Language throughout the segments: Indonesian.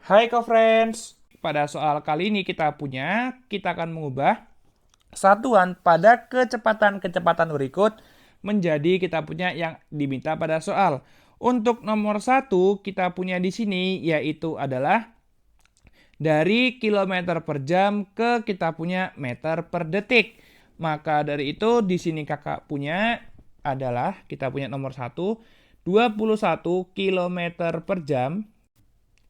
Hai co-friends, pada soal kali ini kita akan mengubah satuan pada kecepatan-kecepatan berikut menjadi kita punya yang diminta pada soal. Untuk nomor satu kita punya di sini yaitu adalah dari kilometer per jam ke kita punya meter per detik. Maka dari itu di sini kakak punya adalah kita punya nomor satu 21 kilometer per jam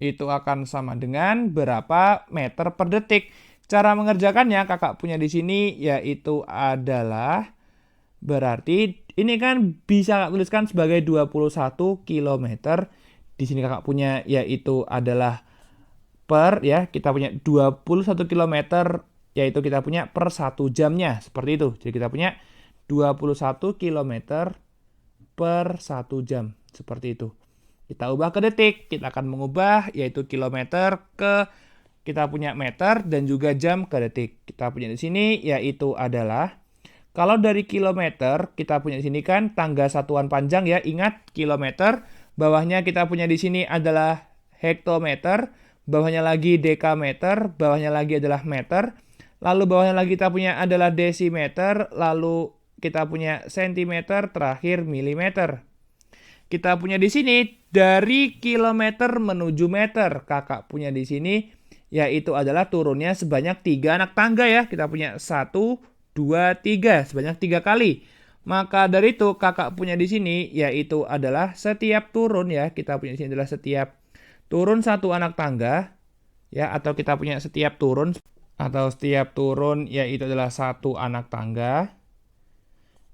itu akan sama dengan berapa meter per detik. Cara mengerjakannya kakak punya di sini yaitu adalah berarti ini kan bisa kakak tuliskan sebagai 21 kilometer. Di sini kakak punya yaitu adalah per ya, kita punya 21 kilometer yaitu kita punya per 1 jamnya seperti itu. Jadi kita punya 21 kilometer per 1 jam seperti itu. Kita ubah ke detik, kita akan mengubah yaitu kilometer ke kita punya meter dan juga jam ke detik. Kita punya di sini yaitu adalah kalau dari kilometer kita punya di sini kan tangga satuan panjang ya, ingat kilometer, bawahnya kita punya di sini adalah hektometer, bawahnya lagi dekameter, bawahnya lagi adalah meter, lalu bawahnya lagi kita punya adalah desimeter, lalu kita punya sentimeter, terakhir milimeter. Kita punya di sini dari kilometer menuju meter. Kakak punya di sini yaitu adalah turunnya sebanyak 3 anak tangga ya. Kita punya 1, 2, 3 sebanyak 3 kali. Maka dari itu kakak punya di sini yaitu adalah setiap turun ya. Kita punya di sini adalah setiap turun 1 anak tangga ya, atau kita punya setiap turun yaitu adalah 1 anak tangga.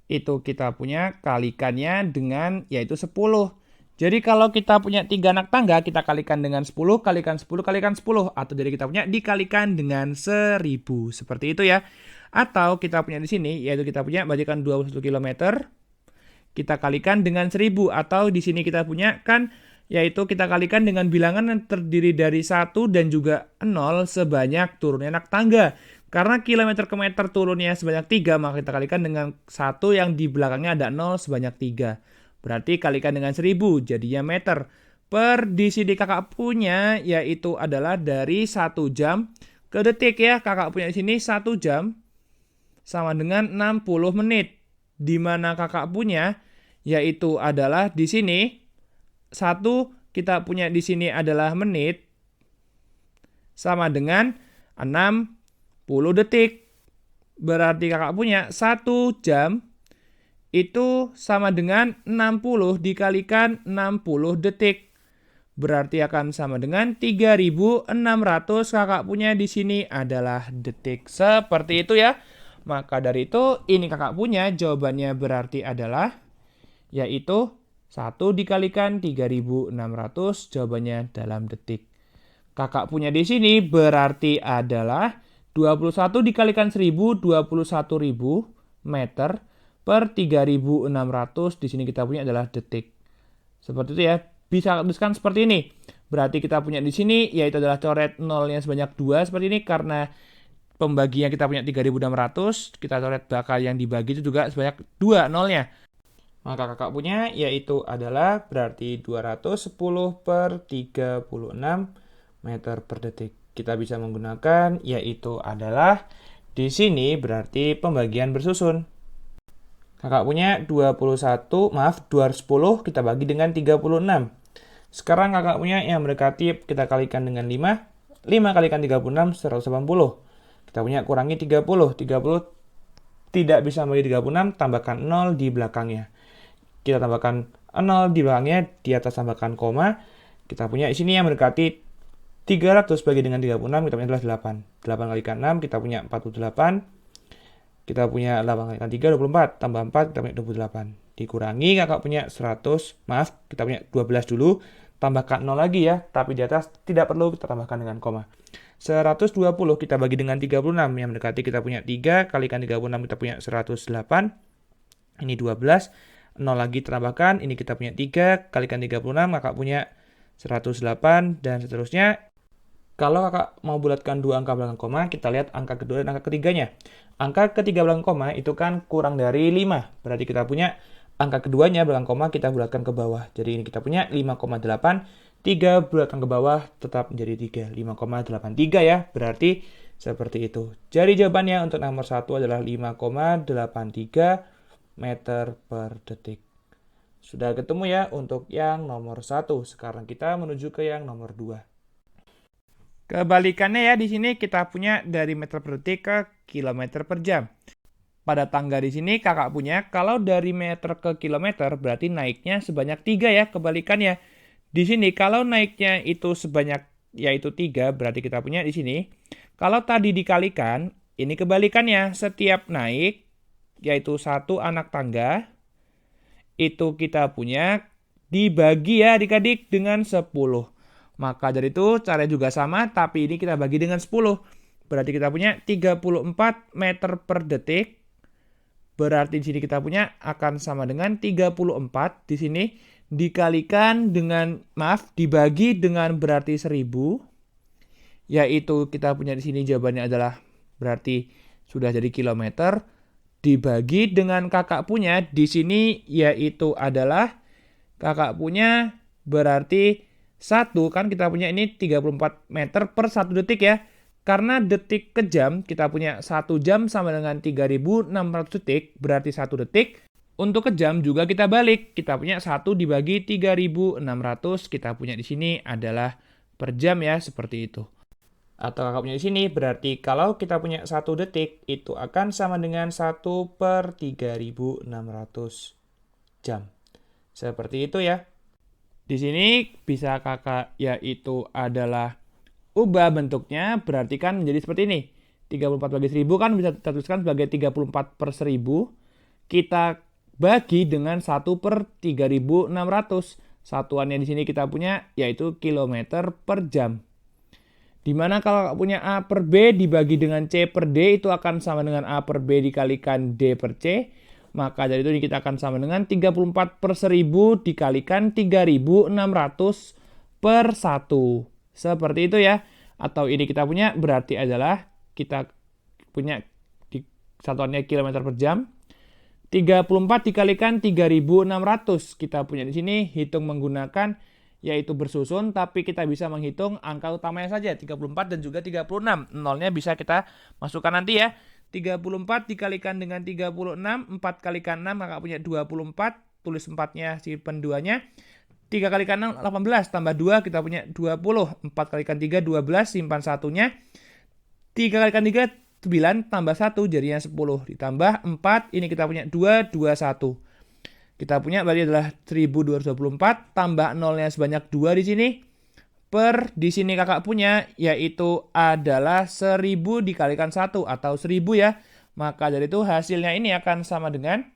Itu kita punya kalikannya dengan yaitu 10. Jadi kalau kita punya 3 anak tangga, kita kalikan dengan 10, kalikan 10, kalikan 10. Atau jadi kita punya dikalikan dengan 1000. Seperti itu ya. Atau kita punya di sini, yaitu kita punya bagikan 21 km, kita kalikan dengan 1000. Atau di sini kita punya kan, yaitu kita kalikan dengan bilangan yang terdiri dari 1 dan juga 0 sebanyak turunnya anak tangga. Karena kilometer ke meter turunnya sebanyak 3, maka kita kalikan dengan 1 yang di belakangnya ada 0 sebanyak 3. Berarti kalikan dengan 1000, jadinya meter. Per di sini kakak punya, yaitu adalah dari 1 jam ke detik ya. Kakak punya di sini 1 jam sama dengan 60 menit. Di mana kakak punya, yaitu adalah di sini, 1 kita punya di sini adalah menit, sama dengan 60 detik. Berarti kakak punya 1 jam itu sama dengan 60 dikalikan 60 detik. Berarti akan sama dengan 3600. Kakak punya di sini adalah detik. Seperti itu ya. Maka dari itu ini kakak punya jawabannya berarti adalah yaitu 1 dikalikan 3600, jawabannya dalam detik. Kakak punya di sini berarti adalah 21 dikalikan 1000, 21.000 meter per 3600. Di sini kita punya adalah detik. Seperti itu ya. Bisa tuliskan seperti ini. Berarti kita punya di sini yaitu adalah coret nolnya sebanyak 2 seperti ini karena pembaginya kita punya 3600, kita coret bakal yang dibagi itu juga sebanyak 2 nolnya. Maka kakak punya yaitu adalah berarti 210 per 36 meter per detik. Kita bisa menggunakan yaitu adalah di sini berarti pembagian bersusun. Kakak punya 210 kita bagi dengan 36. Sekarang kakak punya yang mendekati kita kalikan dengan 5. 5 kalikan 36 180. Kita punya kurangi 30. 30 tidak bisa bagi 36, tambahkan 0 di belakangnya. Kita tambahkan 0 di belakangnya, di atas tambahkan koma. Kita punya di sini yang mendekati 300 bagi dengan 36, kita punya adalah 8. 8 kalikan 6, kita punya 48. Kita punya 8 kalikan 3, 24. Tambah 4, kita punya 28. Dikurangi, kakak punya 100. Maaf, kita punya 12 dulu. Tambahkan 0 lagi ya, tapi di atas tidak perlu kita tambahkan dengan koma. 120 kita bagi dengan 36, yang mendekati kita punya 3, kalikan 36 kita punya 108. Ini 12. 0 lagi tambahkan, ini kita punya 3, kalikan 36, kakak punya 108, dan seterusnya. Kalau kakak mau bulatkan dua angka belakang koma, kita lihat angka kedua dan angka ketiganya. Angka ketiga belakang koma itu kan kurang dari 5. Berarti kita punya angka keduanya belakang koma kita bulatkan ke bawah. Jadi ini kita punya 5,8 3 bulatkan ke bawah tetap menjadi 3. 5,83 ya. Berarti seperti itu. Jadi jawabannya untuk nomor 1 adalah 5,83 meter per detik. Sudah ketemu ya untuk yang nomor 1. Sekarang kita menuju ke yang nomor 2. Kebalikannya ya, di sini kita punya dari meter per detik ke kilometer per jam. Pada tangga di sini kakak punya, kalau dari meter ke kilometer berarti naiknya sebanyak 3 ya, kebalikannya. Di sini kalau naiknya itu sebanyak yaitu 3, berarti kita punya di sini. Kalau tadi dikalikan, ini kebalikannya. Setiap naik yaitu 1 anak tangga, itu kita punya dibagi ya adik-adik dengan 10. Maka dari itu caranya juga sama, tapi ini kita bagi dengan 10. Berarti kita punya 34 meter per detik. Berarti di sini kita punya akan sama dengan 34 di sini dikalikan dengan, dibagi dengan berarti 1000. Yaitu kita punya di sini jawabannya adalah berarti sudah jadi kilometer. Dibagi dengan kakak punya di sini yaitu adalah kakak punya berarti 1 kan kita punya ini 34 meter per 1 detik ya. Karena detik ke jam kita punya 1 jam sama dengan 3600 detik berarti 1 detik. Untuk ke jam juga kita balik. Kita punya 1 dibagi 3600 kita punya di sini adalah per jam ya seperti itu. Atau kakak punya di sini berarti kalau kita punya 1 detik itu akan sama dengan 1 per 3600 jam. Seperti itu ya. Di sini bisa kakak yaitu adalah ubah bentuknya berarti kan menjadi seperti ini. 34 bagi 1000 kan bisa kita tuliskan sebagai 34 per 1000. Kita bagi dengan 1 per 3600. Satuannya di sini kita punya yaitu kilometer per jam. Dimana kalau punya A per B dibagi dengan C per D itu akan sama dengan A per B dikalikan D per C. Maka dari itu kita akan sama dengan 34 per 1000 dikalikan 3600 per 1. Seperti itu ya. Atau ini kita punya berarti adalah kita punya di satuannya kilometer per jam. 34 dikalikan 3600. Kita punya di sini hitung menggunakan yaitu bersusun, tapi kita bisa menghitung angka utamanya saja, 34 dan juga 36. Nolnya bisa kita masukkan nanti ya. 34 dikalikan dengan 36, 4 kalikan 6, maka punya 24, tulis 4-nya, simpan 2-nya. 3 kalikan 6, 18, tambah 2, kita punya 20. 4 kalikan 3, 12, simpan 1-nya. 3 kalikan 3, 9, tambah 1, jadinya 10. Ditambah 4, ini kita punya 2, 21. Kita punya berarti adalah 1224 tambah nolnya sebanyak 2 di sini. Per di sini kakak punya yaitu adalah 1000 dikalikan 1 atau 1000 ya. Maka dari itu hasilnya ini akan sama dengan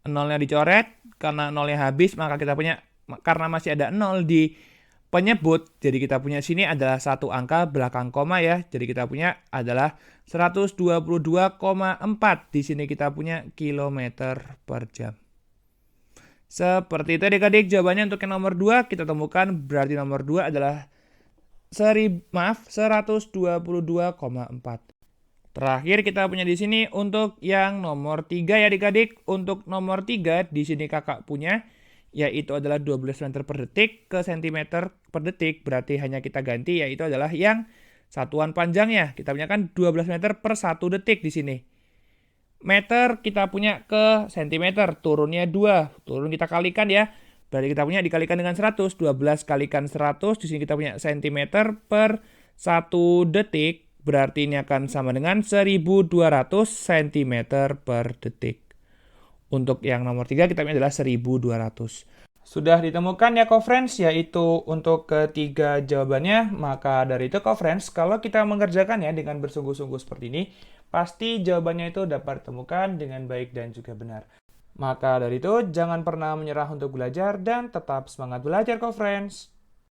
nolnya dicoret. Karena nolnya habis maka kita punya, karena masih ada 0 di penyebut. Jadi kita punya sini adalah satu angka belakang koma ya. Jadi kita punya adalah 122,4. Di sini kita punya kilometer per jam. Seperti itu adik-adik jawabannya untuk yang nomor 2 kita temukan berarti nomor 2 adalah 122,4. Terakhir kita punya di sini untuk yang nomor 3 ya adik-adik. Untuk nomor 3 di sini kakak punya yaitu adalah 12 meter per detik ke cm per detik. Berarti hanya kita ganti yaitu adalah yang satuan panjangnya. Kita punya kan 12 meter per 1 detik di sini. Meter kita punya ke cm, turunnya 2. Turun kita kalikan ya. Berarti kita punya dikalikan dengan 100. 12 kalikan 100. Di sini kita punya cm per 1 detik. Berarti ini akan sama dengan 1200 cm per detik. Untuk yang nomor 3 kita punya adalah 1200. Sudah ditemukan ya co-friends, yaitu untuk ketiga jawabannya. Maka dari itu co-friends, kalau kita mengerjakannya dengan bersungguh-sungguh seperti ini, pasti jawabannya itu dapat ditemukan dengan baik dan juga benar. Maka dari itu, jangan pernah menyerah untuk belajar dan tetap semangat belajar co-friends.